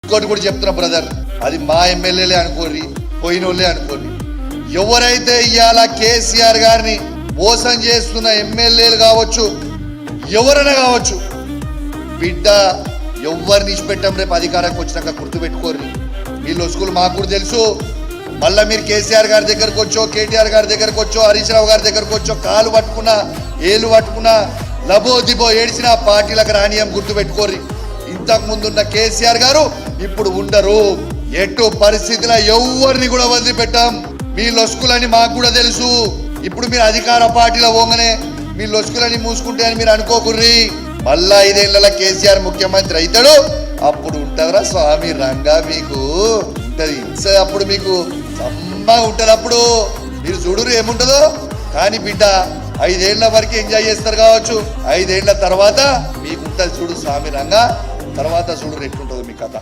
ఇంకోటి కూడా చెప్తున్నా బ్రదర్, అది మా ఎమ్మెల్యేలే అనుకోరి, పోయినోళ్ళే అనుకోరి. ఎవరైతే ఇవాళ కేసీఆర్ గారిని మోసం చేస్తున్న ఎమ్మెల్యేలు కావచ్చు, ఎవరైనా కావచ్చు, బిడ్డ ఎవరిని ఇచ్చిపెట్టాం రేపు అధికారానికి వచ్చినాక గుర్తుపెట్టుకోరు. వీళ్ళు స్కూల్ మాకు కూడా తెలుసు. మళ్ళీ మీరు కేసీఆర్ గారి దగ్గరకు వచ్చో, కేటీఆర్ గారి దగ్గరకు వచ్చో, హరీష్ రావు గారి దగ్గరకు వచ్చో, కాలు పట్టుకున్నా ఏలు పట్టుకున్నా లబో దిబో ఏడ్చిన పార్టీలకు రానియం గుర్తుపెట్టుకోరు. ఇంతకు ముందున్న కేసీఆర్ గారు ఇప్పుడు ఉండరు. ఎటు పరిస్థితిలో ఎవరిని కూడా వదిలిపెట్టాం. మీ లొసుకులని మాకు కూడా తెలుసు. ఇప్పుడు మీరు అధికార పార్టీలో పోగానే మీ లొసుకులని మూసుకుంటే అని మీరు అనుకోకుర్రి. మళ్ళా 5 ఏళ్ల కేసీఆర్ ముఖ్యమంత్రి అవుతాడు, అప్పుడు ఉంటుందిరా స్వామి రంగా, మీకు ఉంటది. అప్పుడు మీకు సమ్మగా ఉంటది. అప్పుడు మీరు చూడురు ఏముంటుందో. కానీ బిడ్డ 5 ఏళ్ల వరకు ఎంజాయ్ చేస్తారు కావచ్చు, 5 ఏళ్ల తర్వాత మీకు ఉంటది చూడు స్వామి రంగా. తర్వాత చూడు ఎట్లుంటుందో మీ కథ.